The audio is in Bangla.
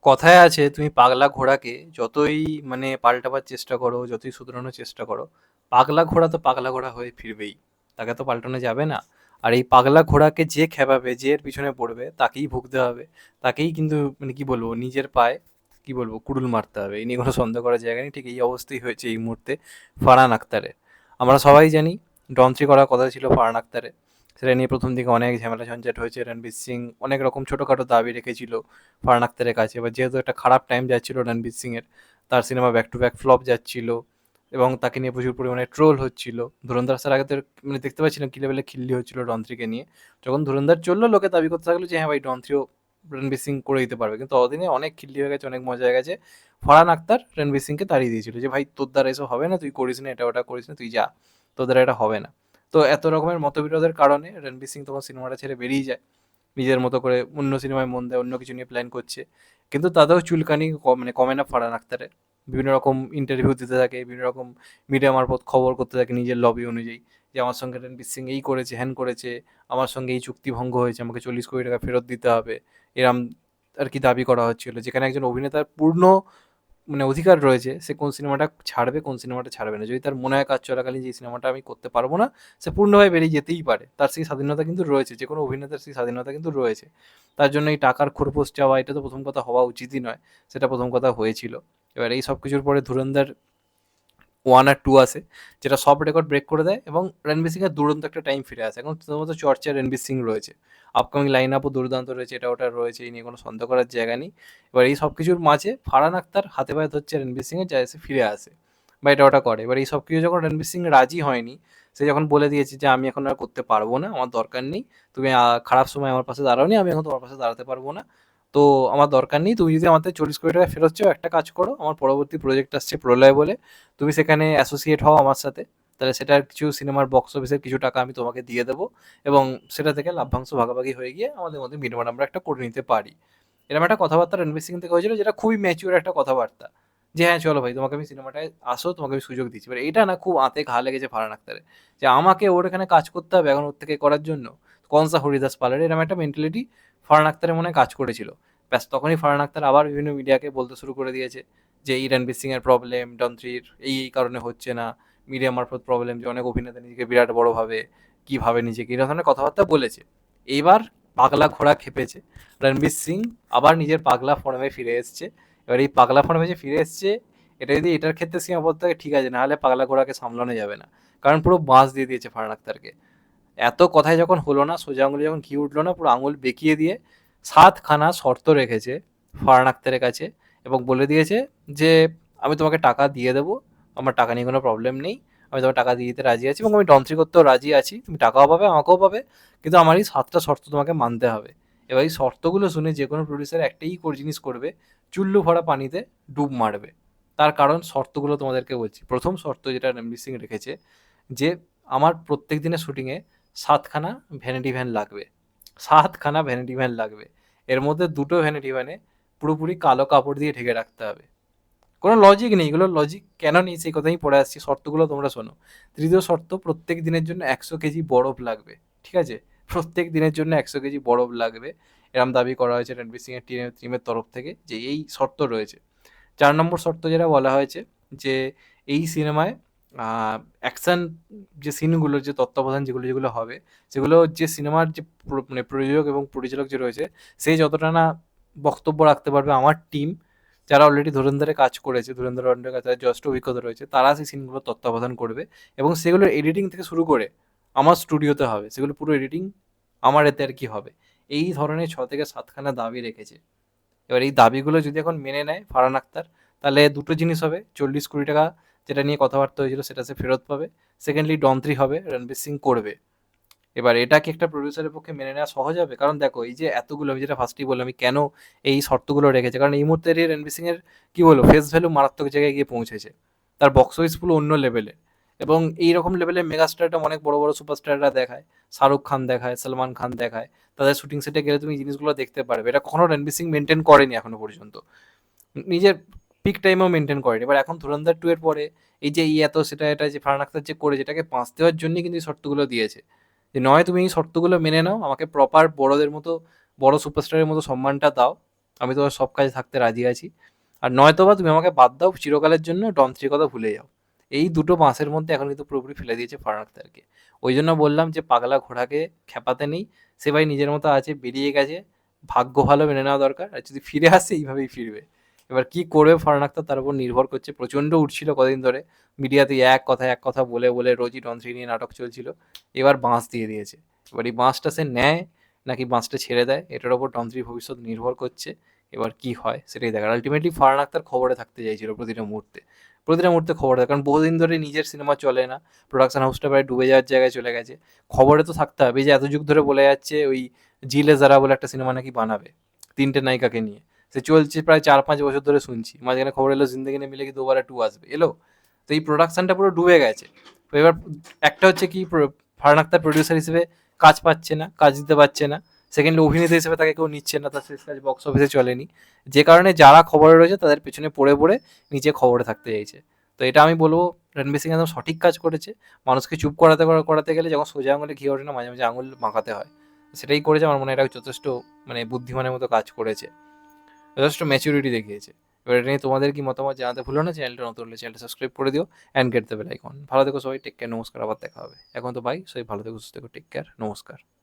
কথায় আছে তুমি পাগলা ঘোড়াকে যতই পাল্টাবার চেষ্টা করো, যতই শুধরানোর চেষ্টা করো, পাগলা ঘোড়া তো পাগলা ঘোড়া হয়ে ফিরবেই। তাকে তো পাল্টানো যাবে না। আর এই পাগলা ঘোড়াকে যে খেপাবে, যে এর পিছনে পড়বে, তাকেই ভুগতে হবে। তাকেই কিন্তু কি বলবো, নিজের পায়ে কি বলবো কুড়ুল মারতে হবে। এই নিয়ে কোনো সন্দেহ করার জায়গা নেই। ঠিক এই অবস্থাই হয়েছে এই মুহূর্তে ফারহান আখতারের। আমরা সবাই জানি ডন 3 করার কথা ছিল ফারহান আখতারের। সেটা নিয়ে প্রথম দিকে অনেক ঝামেলা ঝঞ্ঝাট হয়েছে। রণবীর সিং অনেক রকম ছোটোখাটো দাবি রেখেছিল ফারহান আখতারের কাছে। এবার যেহেতু একটা খারাপ টাইম যাচ্ছিল রণবীর সিংয়ের, তার cinema back to back flop যাচ্ছিল এবং তাকে নিয়ে প্রচুর পরিমাণে ট্রোল হচ্ছিল। ধুরন্ধর আসার আগে তো দেখতে পাচ্ছিলাম কী লেভেলে খিল্লি হচ্ছিল ডন 3 কে নিয়ে। যখন ধুরন্ধর চললো, লোকে দাবি করতে থাকলো যে হ্যাঁ ভাই, ডন 3ও রণবীর সিং করে দিতে পারবে। কিন্তু অদিনে অনেক খিল্লি হয়ে গেছে, অনেক মজা হয়ে গেছে। ফারহান আখতার রণবীর সিংকে তাড়িয়ে দিয়েছিল যে ভাই, তোর দ্বারা এসব হবে না, তুই করিস না, এটা ওটা করিস না, তুই যা, তোর দ্বারা এটা হবে না। তো এত রকমের মতবিরোধের কারণে রণবীর সিং তখন সিনেমাটা ছেড়ে বেরিয়ে যায়। নিজের মতো করে অন্য সিনেমায় মন দেয়, অন্য কিছু নিয়ে প্ল্যান করছে। কিন্তু তাতেও চুলকানি কমে না ফারহান আখতারের। বিভিন্ন রকম ইন্টারভিউ দিতে থাকে, বিভিন্ন রকম মিডিয়া মারফত খবর করতে থাকে নিজের লবি অনুযায়ী, যে আমার সঙ্গে রণবীর সিং এই করেছে, হ্যান করেছে, আমার সঙ্গে এই চুক্তি ভঙ্গ হয়েছে, আমাকে 40 কোটি টাকা ফেরত দিতে হবে, এরম আর কি দাবি করা হচ্ছিল। যেখানে একজন অভিনেতার পূর্ণ অধিকার রয়েছে সে কোন সিনেমাটা ছাড়বে, কোন সিনেমাটা ছাড়বে না। যদি তার মনে হয় কাজ চলাকালীন যে এই সিনেমাটা আমি করতে পারবো না, সে পূর্ণভাবে বেরিয়ে যেতেই পারে। তার সেই স্বাধীনতা কিন্তু রয়েছে, যে কোনো অভিনেতার সেই স্বাধীনতা কিন্তু রয়েছে। তার জন্য এই টাকার খোরপোশ চাওয়া, এটা তো প্রথম কথা হওয়া উচিতই নয়। সেটা প্রথম কথা হয়েছিল। এবার এই সব কিছুর পরে ধুরন্ধর 1 আর 2 আসে, যেটা সব রেকর্ড ব্রেক করে দেয় এবং রণবীর সিংয়ের দুরন্ত একটা টাইম ফিরে আসে। এখন শুধুমাত্র চর্চায় রণবীর সিং রয়েছে। আপকামিং লাইন আপও দুর্দান্ত রয়েছে, এটা ওটা রয়েছে, এই নিয়ে কোনো সন্দেহ করার জায়গা নেই। এবার এই সব কিছুর মাঝে ফারহান আখতার হাতে পায়ে ধরছে রণবীর সিংয়ের, যা এসে ফিরে আসে বা এটা ওটা করে। এবার এই সব কিছু যখন রণবীর সিং রাজি হয়নি, সে যখন বলে দিয়েছে যে আমি এখন আর করতে পারবো না, আমার দরকার নেই, তুমি খারাপ সময় আমার পাশে দাঁড়াওনি, আমি এখন তোমার পাশে দাঁড়াতে পারবো না, তো আমার দরকার নেই। তুমি যদি আমার থেকে 40 কোটি টাকা ফেরত চাও, একটা কাজ করো, আমার পরবর্তী প্রজেক্ট আসছে প্রলয় বলে, তুমি সেখানে অ্যাসোসিয়েট হও আমার সাথে। তাহলে সেটার কিছু সিনেমার বক্স অফিসের কিছু টাকা আমি তোমাকে দিয়ে দেবো এবং সেটা থেকে লাভ্যাংশ ভাগাভাগি হয়ে গিয়ে আমাদের মধ্যে মিটমাট আমরা একটা করে নিতে পারি। এরকম একটা কথাবার্তা রণবীর সিং থেকে হয়েছিল, যেটা খুবই ম্যাচিওর একটা কথাবার্তা। যে হ্যাঁ চলো ভাই, তোমাকে আমি সিনেমাটায় আসো, তোমাকে আমি সুযোগ দিচ্ছি। এবার এটা না খুব আঁতে ঘা লেগেছে ফারহান আখতারের, যে আমাকে ওর এখানে কাজ করতে হবে এখন ওর থেকে করার জন্য, কনসা হরিদাস পালের এরকম একটা মেন্টালিটি ফারহান আখতারের মনে হয় কাজ করেছিল। ব্যাস তখনই ফারহান আখতার আবার বিভিন্ন মিডিয়াকে বলতে শুরু করে দিয়েছে যে এই রণবীর সিং এর প্রবলেম ডন 3 এই কারণে হচ্ছে না, মিডিয়া মারফত প্রবলেম, যে অনেক অভিনেতা নিজেকে বিরাট বড় ভাবে, কি ভাবে নিজেকে, এই ধরনের কথাবার্তা বলেছে। এইবার পাগলা ঘোড়া খেপেছে, রণবীর সিং আবার নিজের পাগলা ফর্মে ফিরে এসছে। এবার এই পাগলা ফর্মে যে ফিরে এসছে, এটা যদি এটার ক্ষেত্রে সীমাবদ্ধ থাকে ঠিক আছে, নাহলে পাগলা ঘোড়াকে সামলানো যাবে না। কারণ পুরো বাঁশ দিয়ে দিয়েছে ফারহান আখতারকে। এত কথায় যখন হলো না, সোজা আঙুলে যখন ঘি উঠলো না, পুরো আঙুল বেঁকিয়ে দিয়ে 7খানা শর্ত রেখেছে ফারহান আখতারের কাছে এবং বলে দিয়েছে যে আমি তোমাকে টাকা দিয়ে দেবো, আমার টাকা নিয়ে কোনো প্রবলেম নেই, আমি তোমার টাকা দিয়ে দিতে রাজি আছি এবং আমি ডন 3 করতেও রাজি আছি, তুমি টাকাও পাবে, আমাকেও পাবে, কিন্তু আমার এই 7টা শর্ত তোমাকে মানতে হবে। এবার এই শর্তগুলো শুনে যে কোনো প্রডিউসার একটাই জিনিস করবে, চুল্লু ভরা পানিতে ডুব মারবে। তার কারণ শর্তগুলো তোমাদেরকে বলছি। প্রথম শর্ত যেটা রণবীর সিং রেখেছে, যে আমার প্রত্যেক দিনের শুটিংয়ে 7খানা ভ্যানিটি ভ্যান লাগবে। 7খানা ভ্যানিটি ভ্যান লাগবে। এর মধ্যে 2টো ভ্যানিটি ভ্যানে পুরোপুরি কালো কাপড় দিয়ে ঢেকে রাখতে হবে। কোনো লজিক নেই, এগুলোর লজিক কেন নেই সেই কথাই পড়ে আসছি, শর্তগুলো তোমরা শোনো। তৃতীয় শর্ত, প্রত্যেক দিনের জন্য 100 কেজি বরফ লাগবে। ঠিক আছে, প্রত্যেক দিনের জন্য 100 কেজি বরফ লাগবে, এরম দাবি করা হয়েছে রণবীর সিং এর টিমের তরফ থেকে, যে এই শর্ত রয়েছে। 4 নম্বর শর্ত যেটা বলা হয়েছে, যে এই সিনেমায় অ্যাকশন যে সিনগুলো, যে তত্ত্বাবধান যেগুলো যেগুলো হবে, সেগুলো যে সিনেমার যে প্রযোজক এবং পরিচালক যে রয়েছে, সেই যতটা না বক্তব্য রাখতে পারবে, আমার টিম যারা অলরেডি ধুরন্ধরে কাজ করেছে, ধুরন্ধর অলরেডি কাজ যথেষ্ট অভিজ্ঞতা রয়েছে, তারা সেই সিনগুলো তত্ত্বাবধান করবে এবং সেগুলোর এডিটিং থেকে শুরু করে আমার স্টুডিওতে হবে, সেগুলো পুরো এডিটিং আমার এতে আর কি হবে। এই ধরনের 6 থেকে 7খানা দাবি রেখেছে। এবার এই দাবিগুলো যদি এখন মেনে নেয় ফারহান আখতার, তাহলে দুটো জিনিস হবে, 40 কোটি টাকা যেটা নিয়ে কথাবার্তা হয়েছিল সেটা সে ফেরত পাবে। সেকেন্ডলি ডন 3 হবে, রণবীর সিং করবে। এবার এটা কি একটা প্রডিউসারের পক্ষে মেনে নেওয়া সহজ হবে? কারণ দেখো, এই যে এতগুলো, আমি যেটা ফার্স্টেই বললাম আমি কেন এই শর্তগুলো রেখেছে, কারণ এই মুহূর্তে রণবীর সিং এর কি বলবো, ফেস ভ্যালু মারাত্মক জায়গায় গিয়ে পৌঁছেছে। তার বক্স অফিস পুরো অন্য লেভেলে এবং এইরকম লেভেলের মেগাস্টারটা অনেক বড় বড় সুপারস্টাররা দেখায়, শাহরুখ খান দেখায়, সলমান খান দেখায়, তাদের শুটিং সেটে গেলে তুমি এই জিনিসগুলো দেখতে পারবে। এটা কখনো রণবীর সিং মেনটেন করেনি এখনো পর্যন্ত, নিজের পিক টাইমেও মেনটেন করেনি। এবার এখন ধুরন্ধর 2 এর পরে এই যে এই এত সেটা এটা যে ফারহান আখতার যে করে, যেটাকে বাঁচ দেওয়ার জন্যই কিন্তু এই শর্তগুলো দিয়েছে, যে নয় তুমি এই শর্তগুলো মেনে নাও, আমাকে প্রপার বড়দের মতো, বড় সুপারস্টারের মতো সম্মানটা দাও, আমি তোমার সব কাজে থাকতে রাজি আছি। আর নয়তোবা তুমি আমাকে বাদ দাও চিরকালের জন্য, ডন 3 কথা ভুলে যাও। এই দুটো বাঁশের মধ্যে এখন কিন্তু পুরোপুরি ফেলে দিয়েছে ফারহান আখতারকে। ওই জন্য বললাম যে পাগলা ঘোড়াকে খেপাতে নেই, সে ভাই নিজের মতো আছে, বেরিয়ে গেছে, ভাগ্য ভালো মেনে নেওয়া দরকার, আর যদি ফিরে আসে এইভাবেই ফিরবে। এবার কি করবে ফারহান আখতার তার উপর নির্ভর করছে। প্রচণ্ড উঠছিল কদিন ধরে মিডিয়াতে, এক কথা বলে বলে রোজই ডন 3 নিয়ে নাটক চলছিল, এবার বাঁশ দিয়ে দিয়েছে। এবার এই বাঁশটা সে নেয় নাকি বাঁশটা ছেড়ে দেয়, এটার ওপর ডন 3 ভবিষ্যৎ নির্ভর করছে। এবার কি হয় সেটাই দেখার। আলটিমেটলি ফারহান আখতার খবরে থাকতে চাইছিল প্রতিটা মুহূর্তে, প্রতিটা মুহূর্তে খবরে থাকে, কারণ বহুদিন ধরে নিজের সিনেমা চলে না, প্রোডাকশন হাউসটা প্রায় ডুবে যাওয়ার জায়গায় চলে গেছে, খবরে তো থাকতে হবে। এই যে এত যুগ ধরে বলে যাচ্ছে ওই জিলে যারা বলে একটা সিনেমা নাকি বানাবে 3টে নায়িকাকে নিয়ে, সে চলছে প্রায় 4-5 বছর ধরে শুনছি, মাঝখানে খবর এলো জিন্দেগি নে মিলেগি দোবারা 2 আসবে, এলো। তো এই প্রোডাকশনটা পুরো ডুবে গেছে। তো এবার একটা হচ্ছে কি, ফারহান আখতার প্রডিউসার হিসেবে কাজ পাচ্ছে না, কাজ দিতে পারছে না। সেকেন্ডলি অভিনেতা হিসেবে তাকে কেউ নিচ্ছে না, তার শেষ কাজ বক্স অফিসে চলেনি, যে কারণে যারা খবরে রয়েছে তাদের পেছনে পড়ে পড়ে নিচে খবরে থাকতে চাইছে। তো এটা আমি বলবো রণবীর সিং একদম সঠিক কাজ করেছে। মানুষকে চুপ করাতে গেলে যখন সোজা আঙুলে ঘি ওঠে না, মাঝে মাঝে আঙুল মাখাতে হয়। সেটাই করেছে, আমার মনে হয় এটা যথেষ্ট মানে বুদ্ধিমানের মতো কাজ করেছে, যথেষ্ট ম্যাচুরিটি দেখিয়েছে। এবার এটা নিয়ে তোমাদের কি মতামত জানাতে ভুলো না। চ্যানেলটা নতুন হলে চ্যানেলটা সাবস্ক্রাইব করে দিও and get the bell icon. ভালো থেকো সবাই, টেক কেয়ার, নমস্কার, আবার দেখা হবে। এখন তো বাই, সবাই ভালো থেকো, সুস্থ থেকো, টেক কেয়ার, নমস্কার।